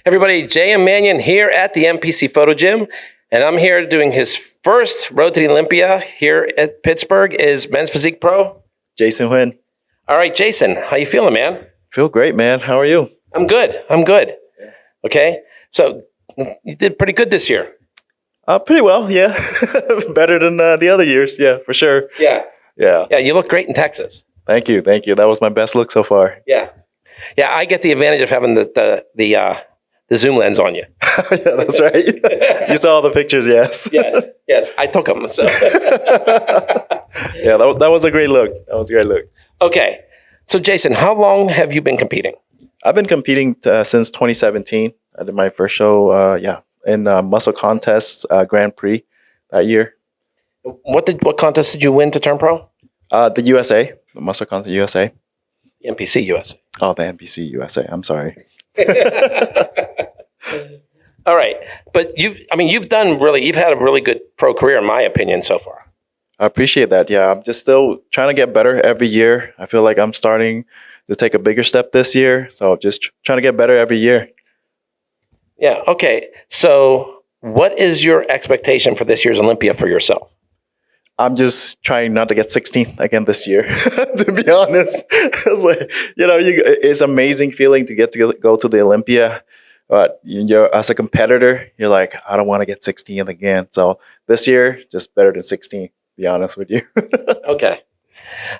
Everybody, Jay and Manion here at the NPC Photo Gym, and I'm here doing his first road to the Olympia here at Pittsburgh is Men's Physique Pro. Jason Huynh. All right, Jason, how you feeling, man? Feel great, man. How are you? I'm good. Okay, so you did pretty good this year. Pretty well, yeah. Better than the other years, yeah, for sure. Yeah. Yeah. Yeah, you look great in Texas. Thank you. That was my best look so far. Yeah. Yeah, I get the advantage of having the zoom lens on you. Yeah, that's right. You saw all the pictures, yes. Yes, I took them. So. Yeah, that was a great look. Okay, so Jason, how long have you been competing? I've been competing since 2017. I did my first show, in muscle contests Grand Prix that year. What contest did you win to turn pro? The USA, the muscle contest USA. The NPC USA. Oh, the NPC USA. I'm sorry. All right, but you've had a really good pro career in my opinion so far. I appreciate that. Yeah, I'm just still trying to get better every year. I feel like I'm starting to take a bigger step this year. So just trying to get better every year. Yeah. Okay. So what is your expectation for this year's Olympia for yourself? I'm just trying not to get 16th again this year, to be honest. It's like, it's an amazing feeling to get to go to the Olympia. But as a competitor, you're like, I don't want to get 16th again. So this year, just better than 16th, to be honest with you. Okay.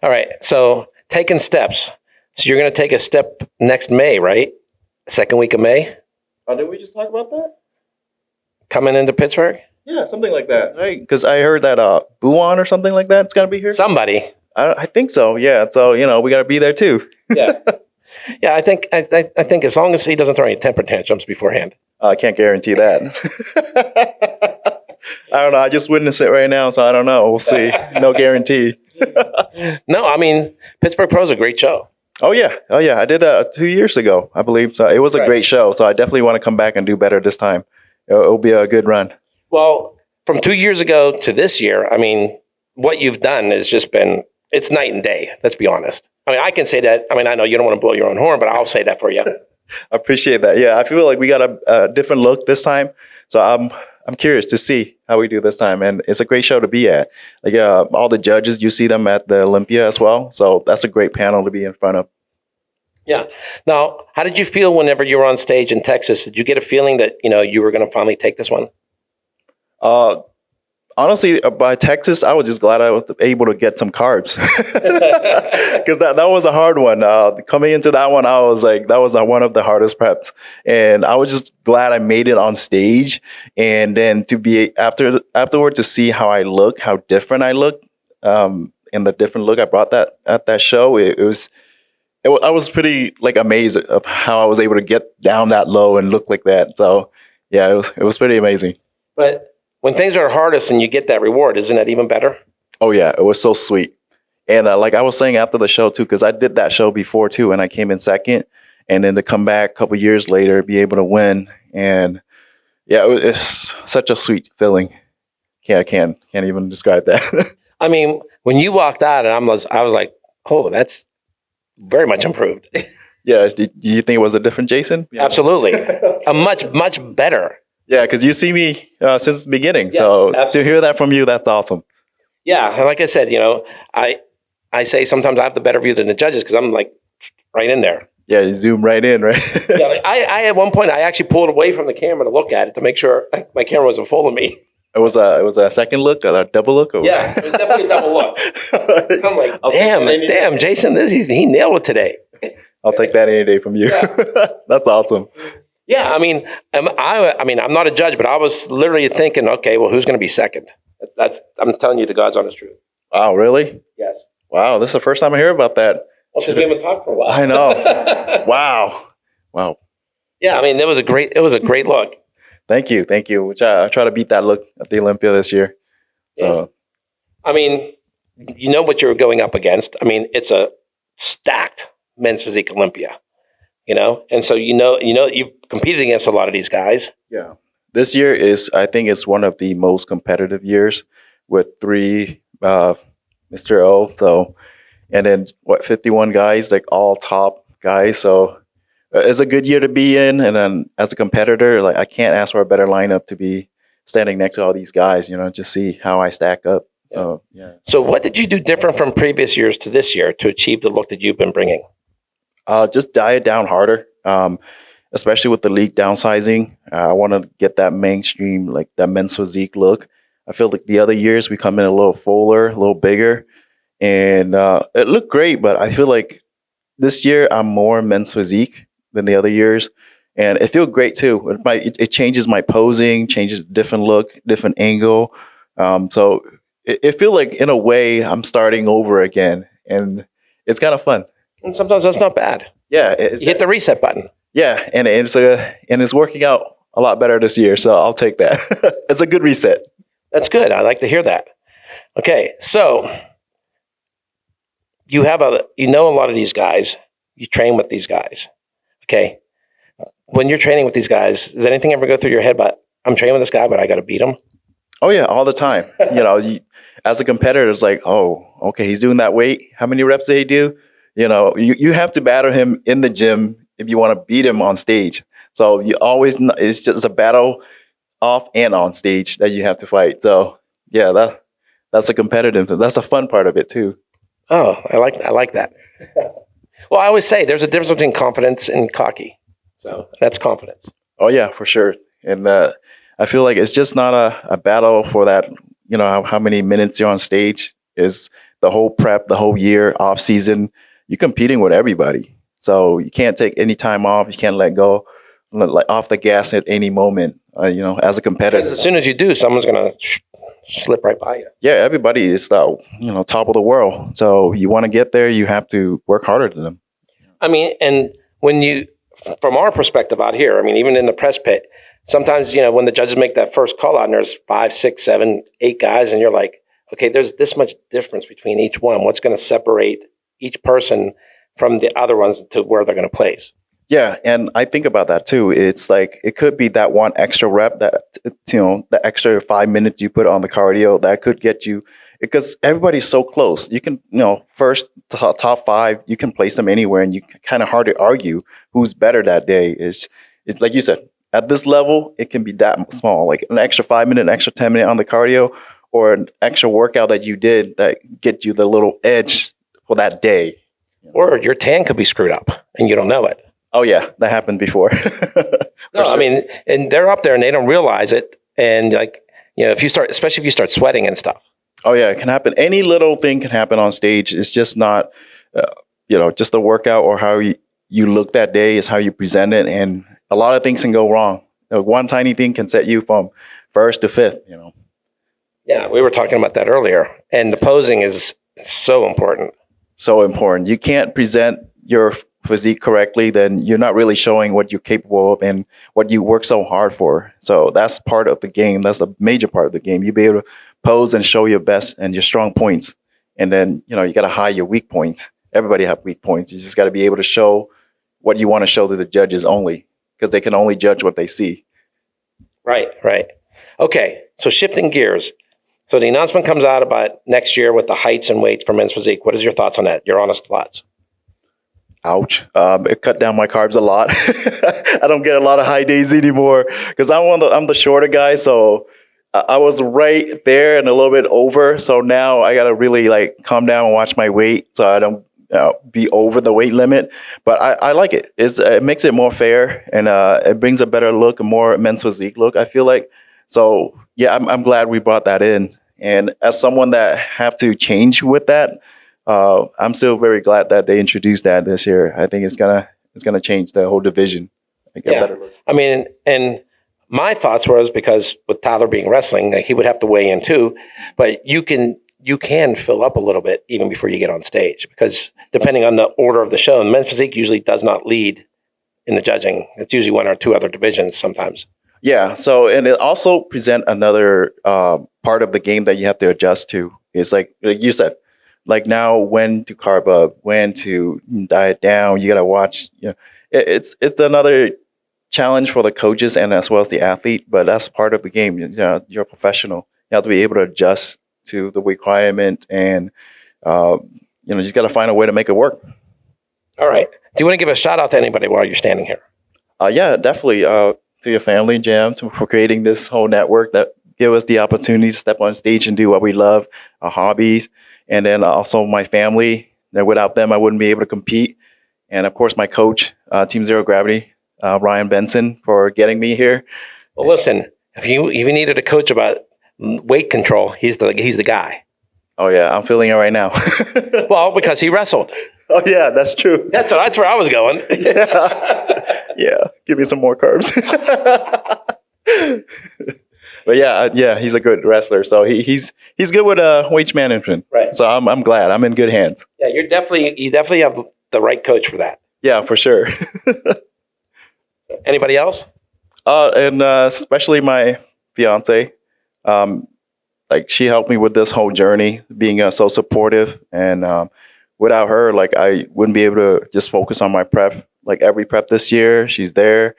All right. So taking steps. So you're going to take a step next May, right? Second week of May? Oh, did we just talk about that? Coming into Pittsburgh? Yeah, something like that, right? Because I heard that Buon or something like that, it's going to be here. Somebody. I think so, yeah. So, we got to be there too. Yeah. Yeah, I think as long as he doesn't throw any temper tantrums beforehand. I can't guarantee that. I don't know. I just witnessed it right now, so I don't know. We'll see. No guarantee. No, Pittsburgh Pro is a great show. Oh, yeah. I did 2 years ago, I believe. So it was a great show. So I definitely want to come back and do better this time. It'll be a good run. Well, from 2 years ago to this year, what you've done has just been, it's night and day. Let's be honest. I can say that. I know you don't want to blow your own horn, but I'll say that for you. I appreciate that. Yeah, I feel like we got a different look this time. So I'm curious to see how we do this time. And it's a great show to be at. Like all the judges, you see them at the Olympia as well. So that's a great panel to be in front of. Yeah. Now, how did you feel whenever you were on stage in Texas? Did you get a feeling that, you were going to finally take this one? Honestly, by Texas, I was just glad I was able to get some carbs because that was a hard one. Coming into that one, I was like, that was one of the hardest preps, and I was just glad I made it on stage. And then to be afterward to see how I look, how different I look, and the different look I brought at that show, I was pretty amazed of how I was able to get down that low and look like that. So yeah, it was pretty amazing. But when things are hardest and you get that reward, isn't that even better? Oh, yeah. It was so sweet. And like I was saying after the show, too, because I did that show before, too, and I came in second. And then to come back a couple years later, be able to win. And yeah, it's such a sweet feeling. Yeah, I can't even describe that. When you walked out, and I was like, oh, that's very much improved. Yeah. Do you think it was a different Jason? Yeah. Absolutely. A much, much better. Yeah, because you see me since the beginning. Yes, so absolutely. To hear that from you, that's awesome. Yeah, and like I said, I say sometimes I have the better view than the judges because I'm like right in there. Yeah, you zoom right in, right? Yeah, I at one point I actually pulled away from the camera to look at it to make sure my camera wasn't full of me. It was a second look, a double look? Or? Yeah, it was definitely a double look. I'm like, damn, Jason, he nailed it today. I'll take that any day from you. Yeah. That's awesome. Yeah, I'm not a judge, but I was literally thinking, okay, well, who's going to be second? I'm telling you the God's honest truth. Wow, really? Yes. Wow, this is the first time I hear about that. Well, because we haven't talked for a while. I know. Wow. Yeah, it was a great look. Thank you. Which I try to beat that look at the Olympia this year. So, you know what you're going up against. It's a stacked men's physique Olympia. And so you've competed against a lot of these guys. Yeah. This year I think it's one of the most competitive years with 3 Mr. O. So, and then 51 guys, like all top guys. So it's a good year to be in. And then as a competitor, like I can't ask for a better lineup to be standing next to all these guys, just see how I stack up. So, yeah. So what did you do different from previous years to this year to achieve the look that you've been bringing? Just diet down harder, especially with the league downsizing. I want to get that mainstream, like that men's physique look. I feel like the other years we come in a little fuller, a little bigger, and it looked great. But I feel like this year I'm more men's physique than the other years, and it feels great too. It changes my posing, changes different look, different angle. So it feels like in a way I'm starting over again, and it's kind of fun. And sometimes that's not bad. Yeah, You hit the reset button. yeah, and it's working out a lot better this year. So I'll take that. It's a good reset. That's good. I like to hear that. Okay, so you know a lot of these guys. You train with these guys. Okay, when you're training with these guys, does anything ever go through your head? But I'm training with this guy, but I got to beat him. Oh yeah, all the time. As a competitor, it's like, oh, okay, he's doing that weight. How many reps did he do? You have to battle him in the gym if you want to beat him on stage. So it's just a battle off and on stage that you have to fight. So yeah, that's a competitive. That's the fun part of it too. Oh, I like that. Well, I always say there's a difference between confidence and cocky. So that's confidence. Oh yeah, for sure. And I feel like it's just not a battle for that. How many minutes you're on stage is the whole prep, the whole year, off season. You're competing with everybody. So you can't take any time off. You can't let go like off the gas at any moment, as a competitor. Because as soon as you do, someone's going to slip right by you. Yeah, everybody is top of the world. So you want to get there, you have to work harder than them. I mean, and from our perspective out here, I mean, even in the press pit, sometimes, when the judges make that first call out and there's 5, 6, 7, 8 guys, and you're like, okay, there's this much difference between each one. What's going to separate each person from the other ones to where they're going to place? Yeah, and I think about that too. It's like it could be that one extra rep, that the extra 5 minutes you put on the cardio that could get you, because everybody's so close. You can, first top 5, you can place them anywhere, and you kind of hard to argue who's better that day. It's like you said, at this level, it can be that small, like an extra 5 minute, an extra 10 minute on the cardio, or an extra workout that you did that get you the little edge for that day. Or your tan could be screwed up and you don't know it. Oh yeah, that happened before. No, sure. I mean, and they're up there and they don't realize it. And especially if you start sweating and stuff. Oh yeah, it can happen. Any little thing can happen on stage. It's just not, just the workout or how you look that day is how you present it. And a lot of things can go wrong. One tiny thing can set you from first to fifth, Yeah, we were talking about that earlier. And the posing is so important. So important. You can't present your physique correctly, then you're not really showing what you're capable of and what you work so hard for. So that's part of the game. That's a major part of the game. You be able to pose and show your best and your strong points. And then, you got to hide your weak points. Everybody have weak points. You just got to be able to show what you want to show to the judges only, because they can only judge what they see. Right. Okay, so shifting gears. So the announcement comes out about next year with the heights and weights for men's physique. What is your thoughts on that? Your honest thoughts? Ouch. It cut down my carbs a lot. I don't get a lot of high days anymore because I'm the shorter guy. So I was right there and a little bit over. So now I got to really calm down and watch my weight so I don't be over the weight limit. But I like it. It makes it more fair, and it brings a better look, a more men's physique look, I feel like. So yeah, I'm glad we brought that in. And as someone that have to change with that, I'm still very glad that they introduced that this year. I think it's gonna change the whole division. Yeah. I mean, and my thoughts was, because with Tyler being wrestling, he would have to weigh in too. But you can fill up a little bit even before you get on stage, because depending on the order of the show, and men's physique usually does not lead in the judging. It's usually one or two other divisions sometimes. Yeah. So, and it also present another part of the game that you have to adjust to. Is like you said, now when to carb up, when to diet down. You got to watch. It's another challenge for the coaches and as well as the athlete. But that's part of the game. You're a professional. You have to be able to adjust to the requirement, and just got to find a way to make it work. All right. Do you want to give a shout out to anybody while you're standing here? Yeah, definitely. To your family, Jam, for creating this whole network that give us the opportunity to step on stage and do what we love, our hobbies, and then also my family. That without them, I wouldn't be able to compete. And of course, my coach, Team Zero Gravity, Ryan Benson, for getting me here. Well, listen, if you needed a coach about weight control, he's the guy. Oh yeah, I'm feeling it right now. Well, because he wrestled. Oh yeah, that's true. That's where I was going. Yeah. Give me some more carbs. But yeah, he's a good wrestler. So he's good with weight management. Right. So I'm glad I'm in good hands. Yeah, you definitely have the right coach for that. Yeah, for sure. Anybody else? And especially my fiance. Like she helped me with this whole journey, being so supportive. And without her, like I wouldn't be able to just focus on my prep. Like every prep this year, she's there.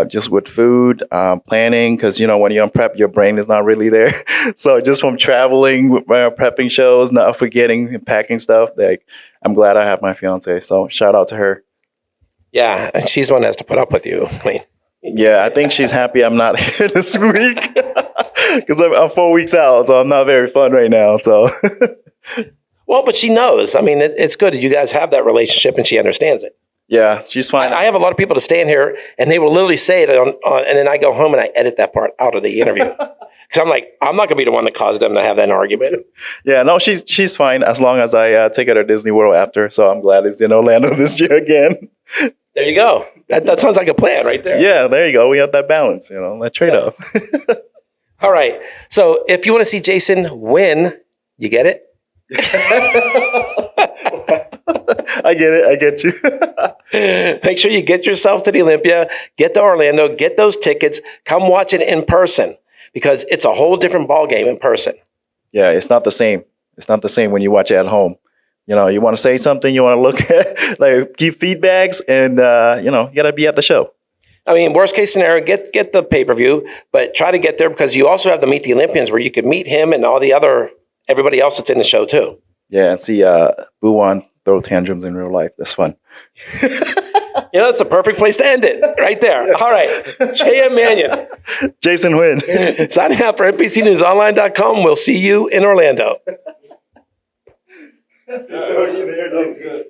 Just with food, planning, because when you're on prep, your brain is not really there. So just from traveling, prepping shows, not forgetting and packing stuff, like I'm glad I have my fiance. So shout out to her. Yeah, and she's the one that has to put up with you. I mean, yeah, I think she's happy I'm not here this week because I'm 4 weeks out, so I'm not very fun right now. So, well, but she knows. I mean, it's good. You guys have that relationship, and she understands it. Yeah, she's fine. I have a lot of people to stand here, and they will literally say it on and then I go home and I edit that part out of the interview because I'm like, I'm not going to be the one that caused them to have that argument. Yeah, no, she's fine as long as I take her to Disney World after. So I'm glad it's in Orlando this year again. There you go. That sounds like a plan right there. Yeah, there you go. We have that balance, that trade-off. All right. So if you want to see Jason win, you get it? I get it. I get you. Make sure you get yourself to the Olympia, get to Orlando, get those tickets, come watch it in person because it's a whole different ballgame in person. Yeah, it's not the same. It's not the same when you watch it at home. You want to say something, you want to look at, like, give feedbacks, and, you got to be at the show. I mean, worst case scenario, get the pay-per-view, but try to get there because you also have the Meet the Olympians where you can meet him and everybody else that's in the show too. Yeah, and see Buwan throw tantrums in real life. That's fun. That's the perfect place to end it. Right there. All right. J.M. Manion. Jason Huynh. Signing out for NPCNewsOnline.com. We'll see you in Orlando. Are you there? Good.